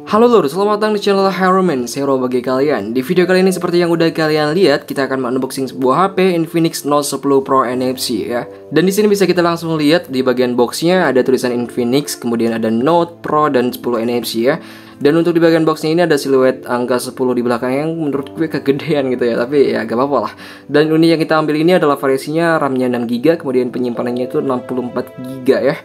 Halo lur, selamat datang di channel Heroman, Zero bagi kalian. Di video kali ini seperti yang udah kalian lihat, kita akan unboxing sebuah HP Infinix Note 10 Pro NFC ya. Dan di sini bisa kita langsung lihat di bagian boxnya ada tulisan Infinix, kemudian ada Note Pro dan 10 NFC ya. Dan untuk di bagian boxnya ini ada siluet angka 10 di belakang yang menurut gue kegedean gitu ya, tapi ya gak apa-apa lah. Dan unit yang kita ambil ini adalah variasinya RAM-nya 6GB, kemudian penyimpanannya itu 64GB ya.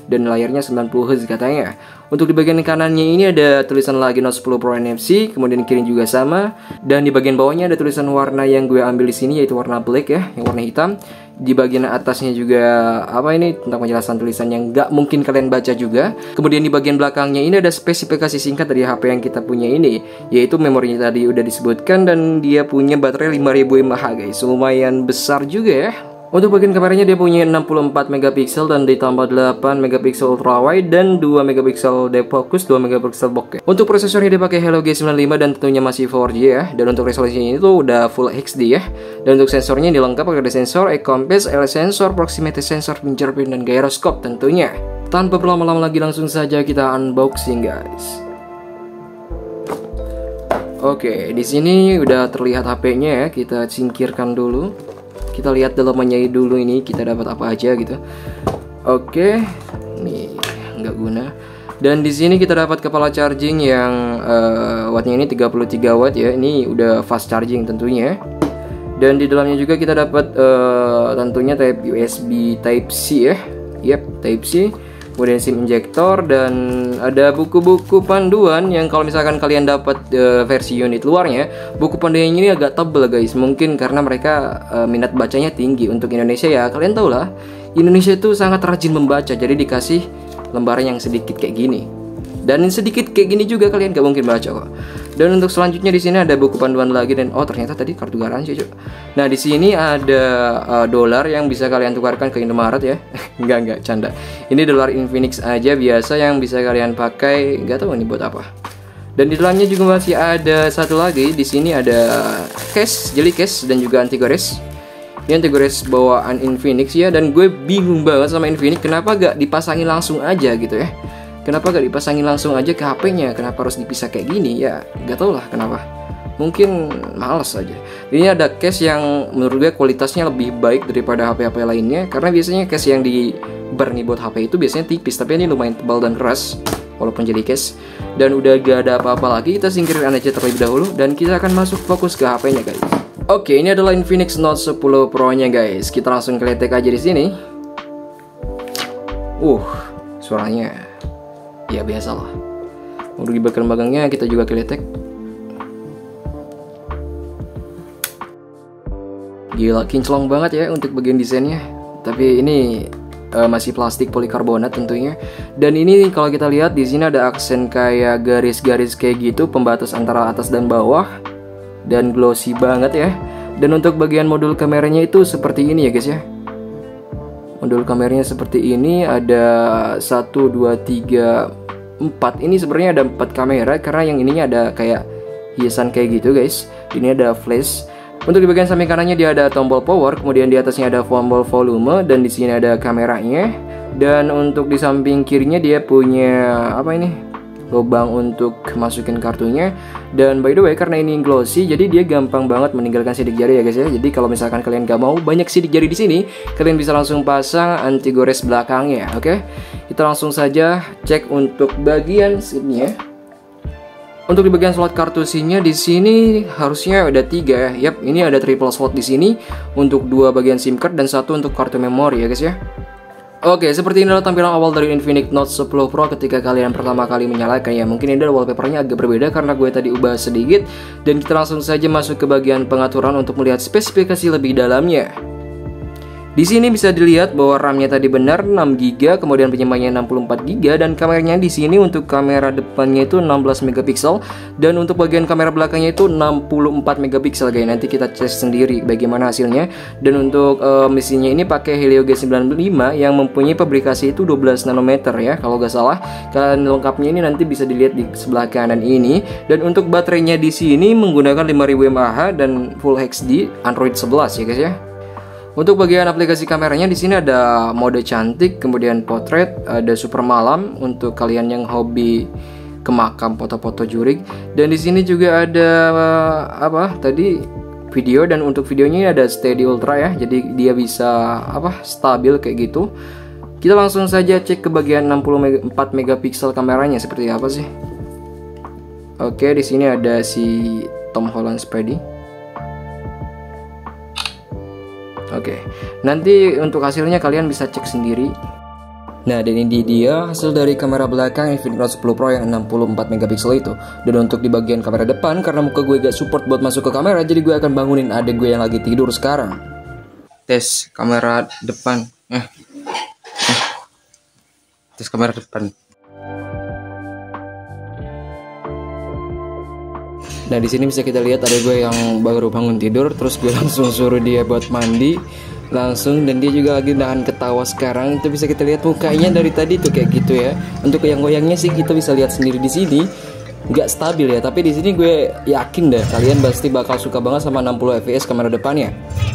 Dan layarnya 90Hz katanya. Untuk di bagian kanannya ini ada tulisan lagi Note 10 Pro NFC, kemudian kiri juga sama. Dan di bagian bawahnya ada tulisan warna yang gue ambil di sini yaitu warna black ya, yang warna hitam. Di bagian atasnya juga apa ini tentang penjelasan tulisan yang nggak mungkin kalian baca juga. Kemudian di bagian belakangnya ini ada spesifikasi singkat dari HP yang kita punya ini, yaitu memorinya tadi udah disebutkan dan dia punya baterai 5000 mAh guys, lumayan besar juga ya. Untuk bagian kameranya dia punya 64 megapiksel dan ditambah 8 megapiksel ultra wide dan 2 megapiksel depth focus, 2 megapiksel bokeh. Untuk prosesornya dia pakai Helio G95 dan tentunya masih 4G ya. Dan untuk resolusinya itu udah Full HD ya. Dan untuk sensornya dilengkapi pakai sensor e-compass, L sensor, proximity sensor, fingerprint dan gyroscope tentunya. Tanpa berlama-lama lagi langsung saja kita unboxing guys. Oke, di sini udah terlihat HP-nya ya. Kita singkirkan dulu. Kita lihat dalamannya dulu ini kita dapat apa aja gitu. Oke, nih nggak guna. Dan di sini kita dapat kepala charging yang wattnya ini 33 watt ya. Ini udah fast charging tentunya. Dan di dalamnya juga kita dapat tentunya type USB Type C ya. Yep, Type C. Kemudian SIM injektor dan ada buku-buku panduan yang kalau misalkan kalian dapat versi unit luarnya, buku panduannya ini agak tebel guys. Mungkin karena mereka minat bacanya tinggi. Untuk Indonesia ya kalian tau lah, Indonesia itu sangat rajin membaca, jadi dikasih lembaran yang sedikit kayak gini. Dan sedikit kayak gini juga kalian gak mungkin baca kok. Dan untuk selanjutnya di sini ada buku panduan lagi dan oh ternyata tadi kartu garansi cuy. Nah di sini ada dolar yang bisa kalian tukarkan ke Indomaret ya. Enggak canda. Ini dolar Infinix aja biasa yang bisa kalian pakai. Nggak tahu ini buat apa. Dan di dalamnya juga masih ada satu lagi. Di sini ada case, jelly case dan juga anti gores. Ini anti gores bawaan Infinix ya. Dan gue bingung banget sama Infinix kenapa gak dipasangin langsung aja gitu ya. Kenapa gak dipasangin langsung aja ke HP-nya? Kenapa harus dipisah kayak gini? Ya, gak tau lah kenapa. Mungkin males aja. Ini ada case yang menurut gue kualitasnya lebih baik daripada HP-HP lainnya. Karena biasanya case yang di bar nih buat HP itu biasanya tipis. Tapi ini lumayan tebal dan keras. Walaupun jadi case. Dan udah gak ada apa-apa lagi. Kita singkirin aja terlebih dahulu. Dan kita akan masuk fokus ke HP-nya guys. Oke, ini adalah Infinix Note 10 Pro-nya guys. Kita langsung keletek aja di sini. Suaranya ya biasalah. Untuk di bagian belakangnya kita juga keletek. Gila, kinclong banget ya untuk bagian desainnya. Tapi ini masih plastik polikarbonat tentunya. Dan ini kalau kita lihat di sini ada aksen kayak garis-garis kayak gitu, pembatas antara atas dan bawah. Dan glossy banget ya. Dan untuk bagian modul kameranya itu seperti ini ya guys ya. Modul kameranya seperti ini, ada 1, 2, 3, 4. Ini sebenarnya ada 4 kamera karena yang ininya ada kayak hiasan kayak gitu guys. Ini ada flash. Untuk di bagian samping kanannya dia ada tombol power, kemudian di atasnya ada tombol volume dan di sini ada kameranya. Dan untuk di samping kirinya dia punya apa ini? Lubang untuk masukin kartunya. Dan by the way karena ini glossy jadi dia gampang banget meninggalkan sidik jari ya guys ya. Jadi kalau misalkan kalian gak mau banyak sidik jari di sini, kalian bisa langsung pasang anti gores belakangnya. Oke, kita langsung saja cek untuk bagian SIM-nya. Untuk di bagian slot kartu SIM-nya di sini harusnya ada 3 ya. Yap, ini ada triple slot di sini untuk 2 bagian SIM card dan 1 untuk kartu memori ya guys ya. Oke, seperti ini adalah tampilan awal dari Infinix Note 10 Pro ketika kalian pertama kali menyalakan ya. Mungkin ini wallpapernya agak berbeda karena gue tadi ubah sedikit. Dan kita langsung saja masuk ke bagian pengaturan untuk melihat spesifikasi lebih dalamnya. Di sini bisa dilihat bahwa RAM-nya tadi benar 6GB, kemudian penyimpanannya 64GB dan kameranya di sini untuk kamera depannya itu 16 megapiksel dan untuk bagian kamera belakangnya itu 64 megapiksel guys. Nanti kita cek sendiri bagaimana hasilnya. Dan untuk mesinnya ini pakai Helio G95 yang mempunyai pabrikasi itu 12 nanometer ya kalau gak salah. Kalian lengkapnya ini nanti bisa dilihat di sebelah kanan ini. Dan untuk baterainya di sini menggunakan 5000 mAh dan Full HD Android 11 ya guys ya. Untuk bagian aplikasi kameranya di sini ada mode cantik, kemudian potret, ada super malam untuk kalian yang hobi ke makam foto-foto jurik. Dan di sini juga ada apa tadi video, dan untuk videonya ada steady ultra ya. Jadi dia bisa stabil kayak gitu. Kita langsung saja cek ke bagian 64 megapiksel kameranya seperti apa sih. Oke, di sini ada si Tom Holland Spidey. Oke, nanti untuk hasilnya kalian bisa cek sendiri. Nah, dan ini dia hasil dari kamera belakang Infinix Note 10 Pro yang 64 megapiksel itu. Dan untuk di bagian kamera depan, karena muka gue gak support buat masuk ke kamera, jadi gue akan bangunin adik gue yang lagi tidur sekarang. Tes kamera depan. Tes kamera depan. Nah, di sini bisa kita lihat ada gue yang baru bangun tidur, terus gue langsung suruh dia buat mandi langsung, dan dia juga lagi nahan ketawa sekarang. Itu bisa kita lihat mukanya dari tadi tuh kayak gitu ya. Untuk goyang-goyangnya sih kita bisa lihat sendiri di sini, nggak stabil ya. Tapi di sini gue yakin deh kalian pasti bakal suka banget sama 60 fps kamera depannya.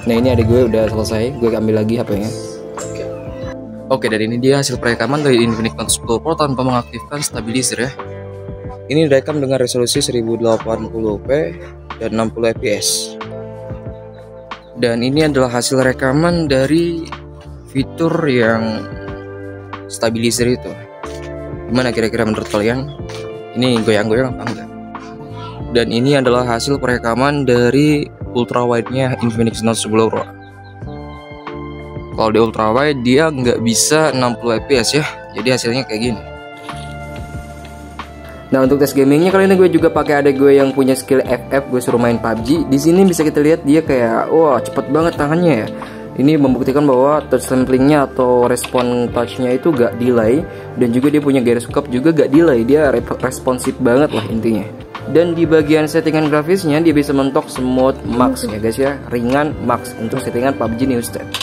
Nah, ini adik gue udah selesai, gue ambil lagi HP-nya. Oke, dan ini dia hasil perekaman dari Infinix Note 10 Pro tanpa mengaktifkan stabilizer ya. Ini direkam dengan resolusi 1080p dan 60 fps. Dan ini adalah hasil rekaman dari fitur yang stabilizer itu. Gimana kira-kira menurut kalian? Ini goyang-goyang apa enggak? Dan ini adalah hasil perekaman dari ultra wide-nya Infinix Note 10 Pro. Kalau di ultra wide dia nggak bisa 60 fps ya. Jadi hasilnya kayak gini. Nah, untuk tes gamingnya kali ini gue juga pakai adik gue yang punya skill FF, gue suruh main PUBG. Di sini bisa kita lihat dia kayak wah cepet banget tangannya ya. Ini membuktikan bahwa touch samplingnya atau respon touchnya itu gak delay, dan juga dia punya gyroscope juga gak delay, dia responsif banget lah intinya. Dan di bagian settingan grafisnya dia bisa mentok smooth max ya guys ya, ringan max untuk settingan PUBG New State.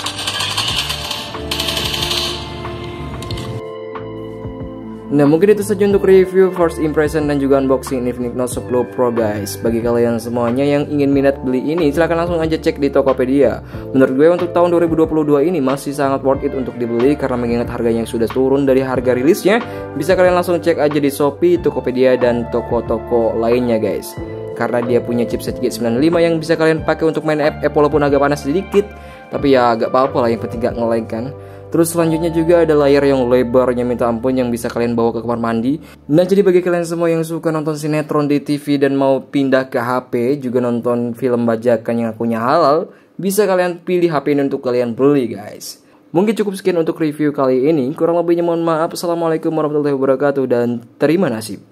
Nah, mungkin itu saja untuk review, first impression, dan juga unboxing Infinix Note 10 Pro guys. Bagi kalian semuanya yang ingin minat beli ini, silahkan langsung aja cek di Tokopedia. Menurut gue untuk tahun 2022 ini masih sangat worth it untuk dibeli, karena mengingat harganya yang sudah turun dari harga rilisnya. Bisa kalian langsung cek aja di Shopee, Tokopedia, dan toko-toko lainnya guys. Karena dia punya chipset G95 yang bisa kalian pakai untuk main app walaupun agak panas sedikit, tapi ya agak apa-apa lah, yang penting gak nge-lag kan. Terus selanjutnya juga ada layar yang lebarnya minta ampun yang bisa kalian bawa ke kamar mandi. Nah, jadi bagi kalian semua yang suka nonton sinetron di TV dan mau pindah ke HP, juga nonton film bajakan yang akunya halal, bisa kalian pilih HP ini untuk kalian beli guys. Mungkin cukup sekian untuk review kali ini. Kurang lebihnya mohon maaf. Assalamualaikum warahmatullahi wabarakatuh dan terima nasib.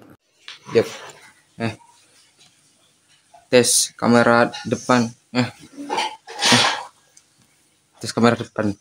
Yep. Tes kamera depan. Tes kamera depan.